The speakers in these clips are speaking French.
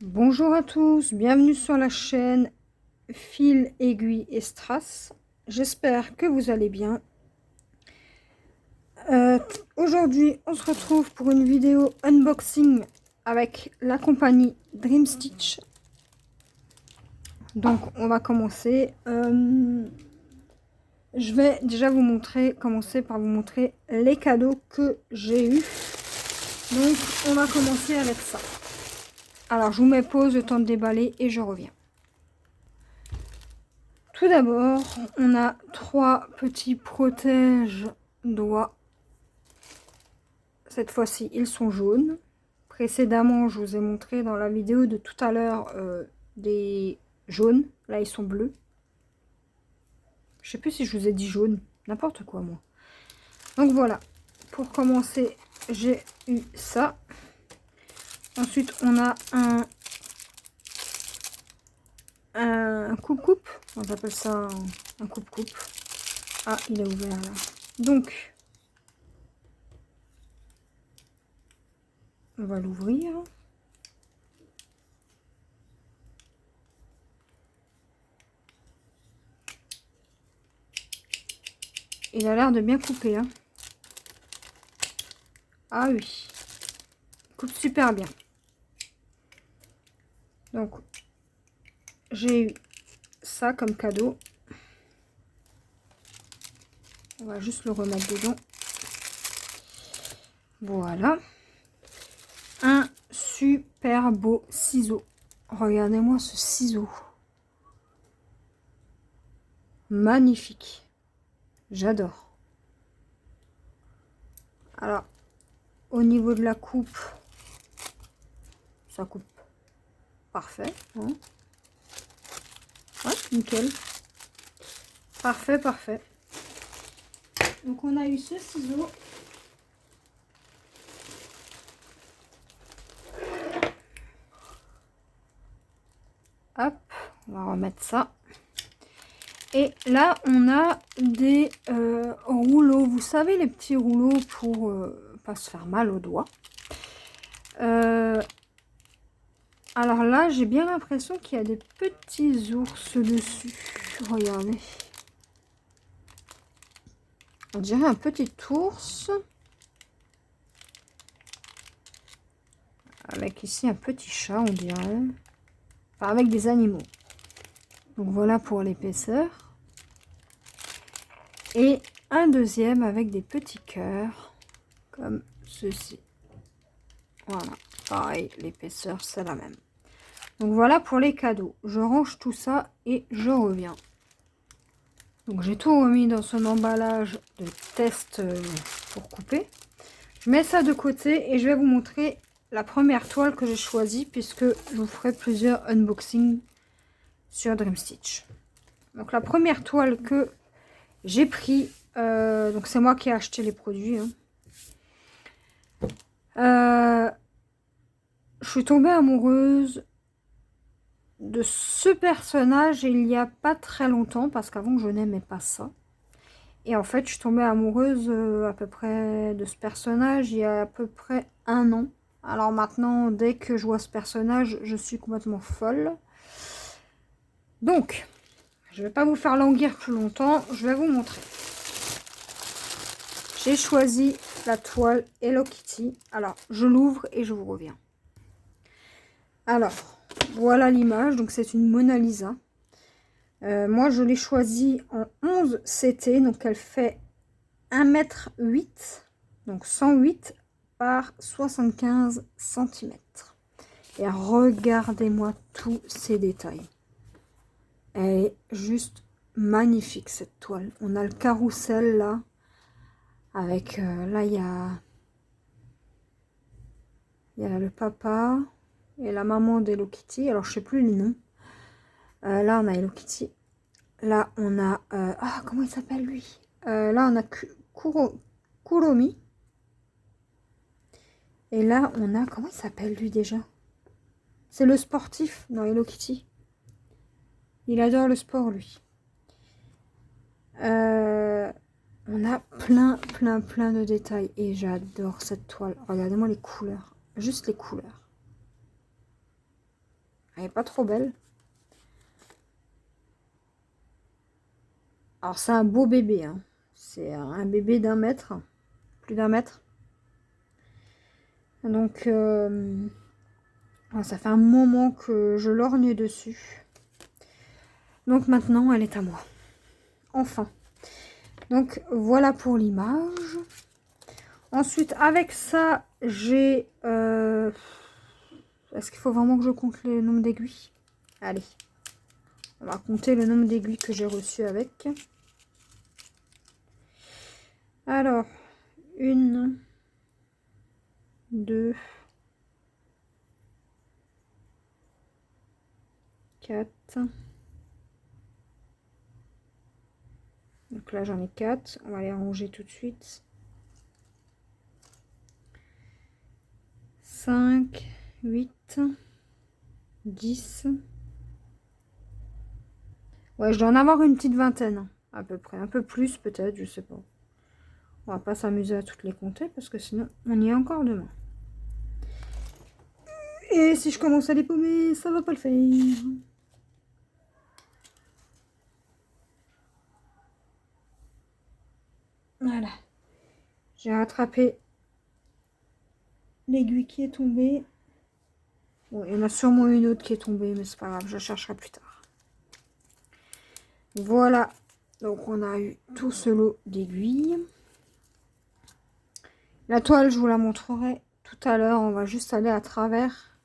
Bonjour à tous, bienvenue sur la chaîne Fil, Aiguille et Strass. J'espère que vous allez bien. Aujourd'hui, on se retrouve pour une vidéo unboxing avec la compagnie Dream Stitch. Donc, on va commencer. Je vais déjà commencer par vous montrer les cadeaux que j'ai eus. Donc, on va commencer avec ça. Alors, je vous mets pause, le temps de déballer et je reviens. Tout d'abord, on a 3 petits protège-doigts. Cette fois-ci, ils sont jaunes. Précédemment, je vous ai montré dans la vidéo de tout à l'heure des jaunes. Là, ils sont bleus. Je sais plus si je vous ai dit jaune. N'importe quoi, moi. Donc voilà. Pour commencer, j'ai eu ça. Ensuite, on a un coupe-coupe. On appelle ça un coupe-coupe. Ah, il est ouvert là. Donc, on va l'ouvrir. Il a l'air de bien couper. Hein. Ah oui. Il coupe super bien. Donc, j'ai eu ça comme cadeau. On va juste le remettre dedans. Voilà. Un super beau ciseau. Regardez-moi ce ciseau. Magnifique. J'adore. Alors, au niveau de la coupe, ça coupe parfait. Hein. Ouais, nickel. Parfait, parfait. Donc, on a eu ce ciseau. Hop, on va remettre ça. Et là, on a des rouleaux. Vous savez, les petits rouleaux pour pas se faire mal aux doigts. Alors là, j'ai bien l'impression qu'il y a des petits ours dessus. Regardez. On dirait un petit ours. Avec ici un petit chat, on dirait. Enfin, avec des animaux. Donc voilà pour l'épaisseur. Et un deuxième avec des petits cœurs. Comme ceci. Voilà. Pareil, l'épaisseur, c'est la même. Donc voilà pour les cadeaux. Je range tout ça et je reviens. Donc j'ai tout remis dans son emballage de test pour couper. Je mets ça de côté et je vais vous montrer la première toile que j'ai choisie puisque je vous ferai plusieurs unboxings sur Dream Stitch. Donc la première toile que j'ai pris, donc c'est moi qui ai acheté les produits. Hein. Je suis tombée amoureuse de ce personnage il y a pas très longtemps parce qu'avant je n'aimais pas ça. Et en fait, je suis tombée amoureuse à peu près de ce personnage il y a à peu près 1 an. Alors maintenant, dès que je vois ce personnage, je suis complètement folle. Donc, je ne vais pas vous faire languir plus longtemps, je vais vous montrer. J'ai choisi la toile Hello Kitty. Alors, je l'ouvre et je vous reviens. Alors, voilà l'image. Donc, c'est une Mona Lisa. Moi, je l'ai choisie en 11 CT. Donc, elle fait 1,8 m. Donc, 108 par 75 cm. Et regardez-moi tous ces détails. Elle est juste magnifique, cette toile. On a le carrousel, là. Avec, là, il y a le papa et la maman d'Hello Kitty. Alors, je sais plus les noms. Là, on a Hello Kitty. Là, on a... ah, comment il s'appelle, lui là, on a Kuromi. Et là, on a... Comment il s'appelle, lui, déjà? C'est le sportif dans Hello Kitty. Il adore le sport, lui. On a plein de détails. Et j'adore cette toile. Regardez-moi les couleurs. Juste les couleurs. Elle est pas trop belle. Alors, c'est un beau bébé. Hein. C'est un bébé d'1 mètre. Plus d'1 mètre. Donc, ça fait un moment que je lorgne dessus. Donc, maintenant, elle est à moi. Enfin. Donc, voilà pour l'image. Ensuite, avec ça, j'ai... Est-ce qu'il faut vraiment que je compte le nombre d'aiguilles? Allez. On va compter le nombre d'aiguilles que j'ai reçues avec. Alors, 1, 2, 4. Donc là, j'en ai 4. On va les ranger tout de suite. 5, 8, 10. Ouais, je dois en avoir une petite vingtaine, à peu près. Un peu plus, peut-être, je sais pas. On va pas s'amuser à toutes les compter, parce que sinon, on y est encore demain. Et si je commence à les paumer, ça va pas le faire. Voilà. J'ai rattrapé l'aiguille qui est tombée. Bon, il y en a sûrement une autre qui est tombée, mais c'est pas grave, je la chercherai plus tard. Voilà. Donc, on a eu tout ce lot d'aiguilles. La toile, je vous la montrerai tout à l'heure. On va juste aller à travers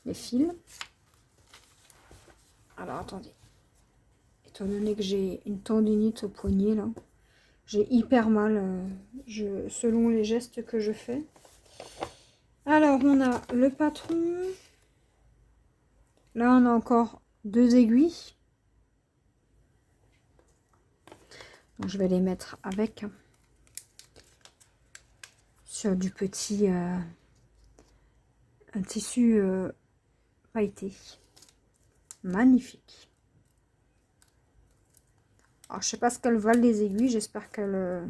les fils. Alors, attendez. Étant donné que j'ai une tendinite au poignet, là, j'ai hyper mal selon les gestes que je fais. Alors, on a le patron. Là, on a encore 2 aiguilles. Donc, je vais les mettre avec sur du petit un tissu pailleté. Magnifique. Alors, je sais pas ce qu'elles valent les aiguilles. J'espère qu'elles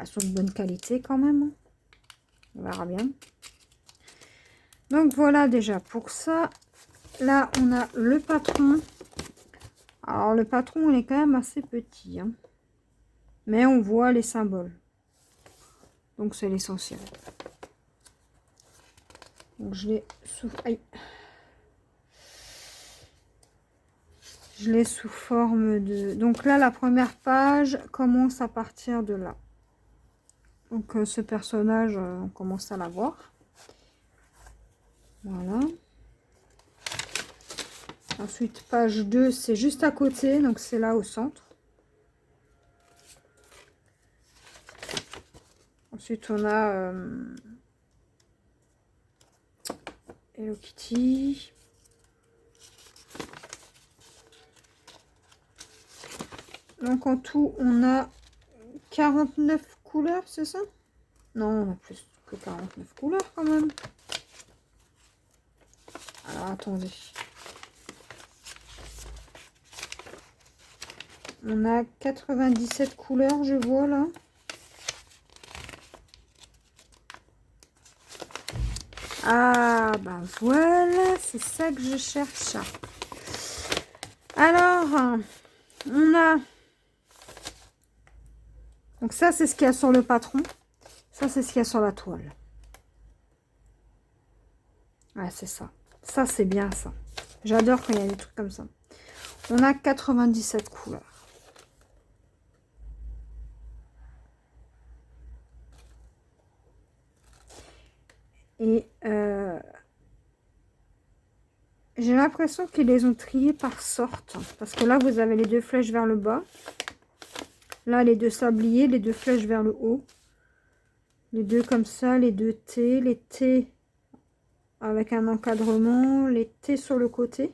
sont de bonne qualité quand même. On verra bien. Donc, voilà déjà pour ça. Là, on a le patron. Alors, le patron, il est quand même assez petit. Hein. Mais on voit les symboles. Donc, c'est l'essentiel. Donc, je l'ai sous... Aïe. Je l'ai sous forme de... Donc là, la première page commence à partir de là. Donc, ce personnage, on commence à l'avoir. Voilà. Ensuite, page 2, c'est juste à côté. Donc, c'est là au centre. Ensuite, on a Hello Kitty. Donc, en tout, on a 49 couleurs, c'est ça? Non, on a plus que 49 couleurs quand même. Alors, attendez. On a 97 couleurs, je vois là. Ah, ben voilà, c'est ça que je cherche. Alors, on a... Donc ça, c'est ce qu'il y a sur le patron. Ça, c'est ce qu'il y a sur la toile. Ouais, c'est ça. Ça, c'est bien ça. J'adore quand il y a des trucs comme ça. On a 97 couleurs. Et j'ai l'impression qu'ils les ont triés par sorte. Parce que là, vous avez les 2 flèches vers le bas. Là, les 2 sabliers, les 2 flèches vers le haut. Les 2 comme ça, les 2 T. Les T avec un encadrement. Les T sur le côté.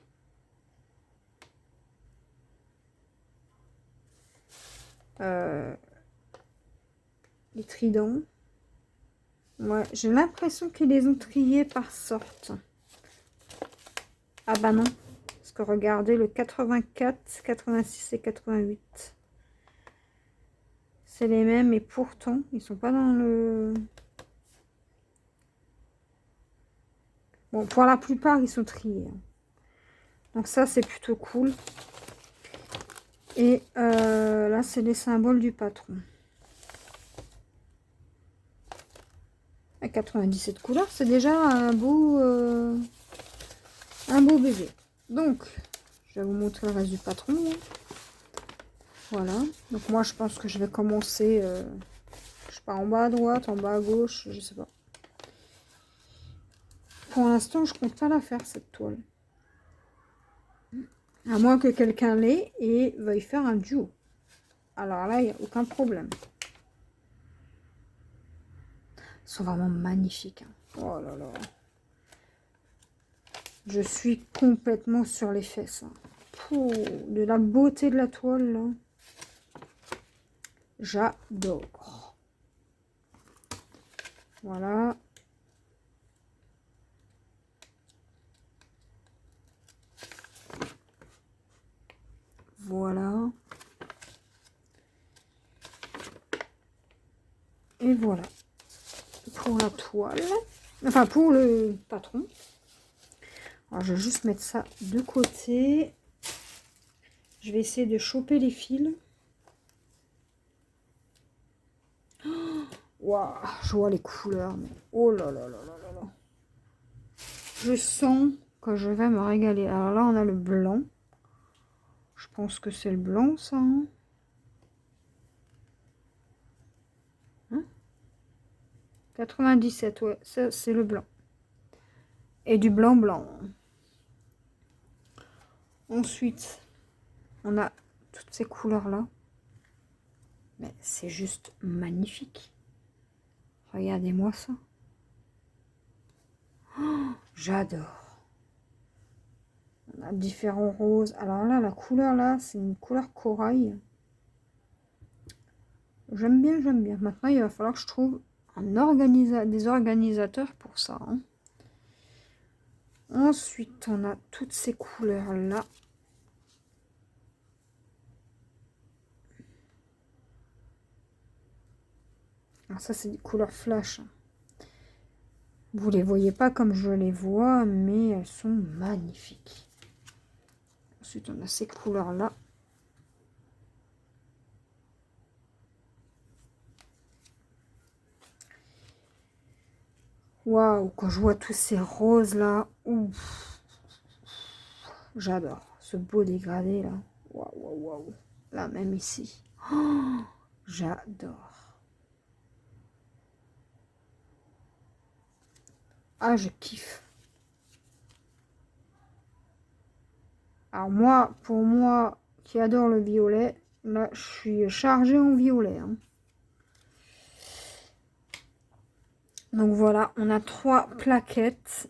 Les tridents. Ouais, j'ai l'impression qu'ils les ont triés par sorte. Ah bah non. Parce que regardez, le 84, 86 et 88. C'est les mêmes et pourtant, ils sont pas dans le... Bon, pour la plupart, ils sont triés. Donc ça, c'est plutôt cool. Et là, c'est les symboles du patron. À 97 couleurs, c'est déjà un beau bébé. Donc, je vais vous montrer le reste du patron. Voilà. Donc moi, je pense que je vais commencer, je sais pas, en bas à droite, en bas à gauche, je sais pas. Pour l'instant, je compte pas la faire, cette toile. À moins que quelqu'un l'ait et veuille faire un duo. Alors là, il n'y a aucun problème. Ils sont vraiment magnifiques. Hein. Oh là là. Je suis complètement sur les fesses. Hein. Pouh, de la beauté de la toile, là. J'adore. Voilà. Voilà. Et voilà. Pour la toile. Enfin, pour le patron. Alors, je vais juste mettre ça de côté. Je vais essayer de choper les fils. Waouh, je vois les couleurs. Mais... oh là là là là là là. Je sens que je vais me régaler. Alors là, on a le blanc. Je pense que c'est le blanc, ça. Hein, 97, ouais. Ça, c'est le blanc. Et du blanc blanc. Ensuite, on a toutes ces couleurs-là. Mais c'est juste magnifique. Regardez-moi ça. Oh, j'adore. On a différents roses. Alors là, la couleur là, c'est une couleur corail. J'aime bien, j'aime bien. Maintenant, il va falloir que je trouve des organisateurs pour ça. Hein. Ensuite, on a toutes ces couleurs là. Alors ça, c'est des couleurs flash. Vous les voyez pas comme je les vois, mais elles sont magnifiques. Ensuite, on a ces couleurs-là. Waouh, quand je vois tous ces roses-là, j'adore. Ce beau dégradé, là. Waouh, waouh, waouh. Là, même ici. Oh, j'adore. Ah, je kiffe. Alors moi, pour moi, qui adore le violet, là, je suis chargée en violet. Hein. Donc voilà, on a 3 plaquettes.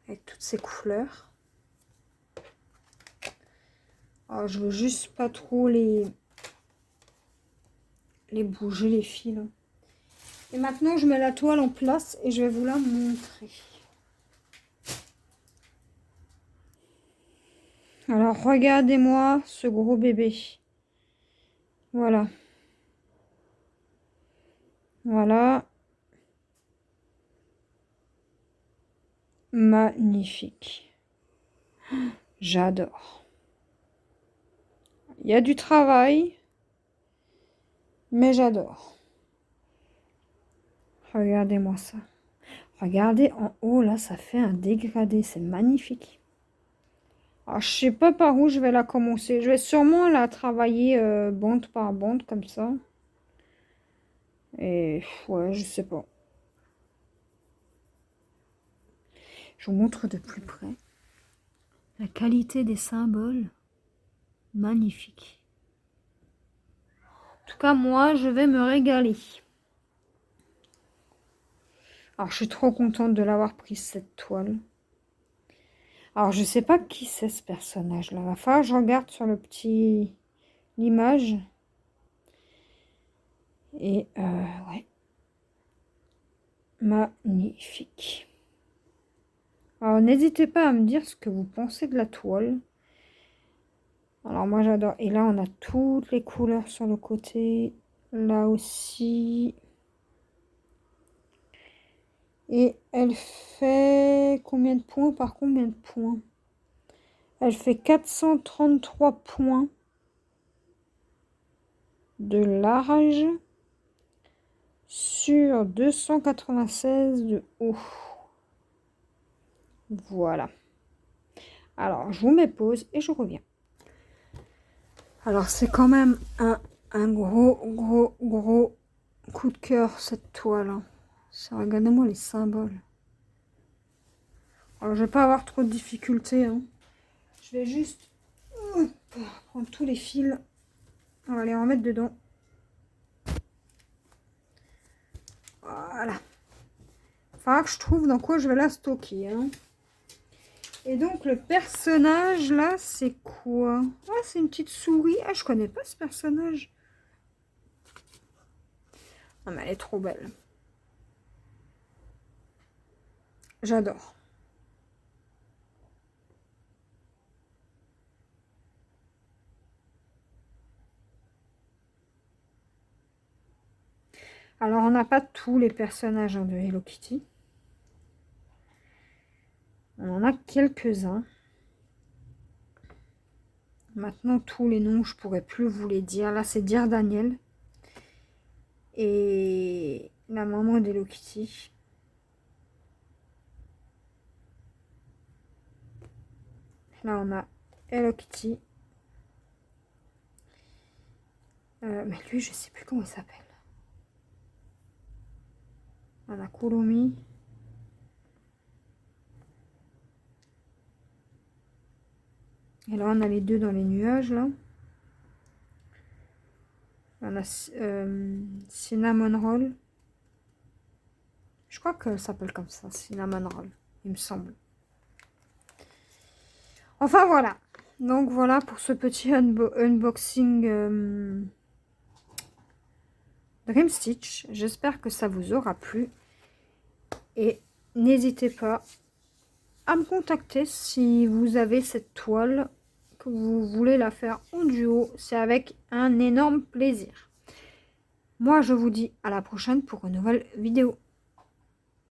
Avec toutes ces couleurs. Alors, je veux juste pas trop les bouger, les fils. Et maintenant, je mets la toile en place et je vais vous la montrer. Alors, regardez-moi ce gros bébé. Voilà. Voilà. Magnifique. J'adore. Il y a du travail, mais j'adore. Regardez-moi ça. Regardez en haut, là, ça fait un dégradé. C'est magnifique. Alors, je sais pas par où je vais la commencer. Je vais sûrement la travailler bande par bande, comme ça. Et ouais, je sais pas. Je vous montre de plus près. La qualité des symboles. Magnifique. En tout cas, moi, je vais me régaler. Alors, je suis trop contente de l'avoir prise, cette toile. Alors, je sais pas qui c'est, ce personnage-là. Il va falloir que je regarde sur l'image. Et, ouais. Magnifique. Alors, n'hésitez pas à me dire ce que vous pensez de la toile. Alors, moi, j'adore. Et là, on a toutes les couleurs sur le côté. Là aussi. Et elle fait combien de points par combien de points? Elle fait 433 points de large sur 296 de haut. Voilà. Alors, je vous mets pause et je reviens. Alors, c'est quand même un gros coup de cœur, cette toile. Hein. Regardez-moi les symboles. Alors, je vais pas avoir trop de difficultés. Hein. Je vais juste prendre tous les fils. On va les remettre dedans. Voilà. Il faudra que je trouve dans quoi je vais la stocker. Hein. Et donc, le personnage, là, c'est quoi? Ah, c'est une petite souris. Ah, je connais pas ce personnage. Ah, mais elle est trop belle. J'adore. Alors, on n'a pas tous les personnages de Hello Kitty. On en a quelques-uns. Maintenant, tous les noms, je pourrais plus vous les dire. Là, c'est Dear Daniel. Et la maman d'Hello Kitty. Là, on a Hello Kitty. Mais lui, je sais plus comment il s'appelle. On a Kurumi. Et là, on a les deux dans les nuages, là. On a Cinnamon Roll. Je crois qu'elle s'appelle comme ça, Cinnamon Roll, il me semble. Enfin, voilà. Donc, voilà pour ce petit unboxing Dream Stitch. J'espère que ça vous aura plu. Et n'hésitez pas à me contacter si vous avez cette toile, que vous voulez la faire en duo. C'est avec un énorme plaisir. Moi, je vous dis à la prochaine pour une nouvelle vidéo.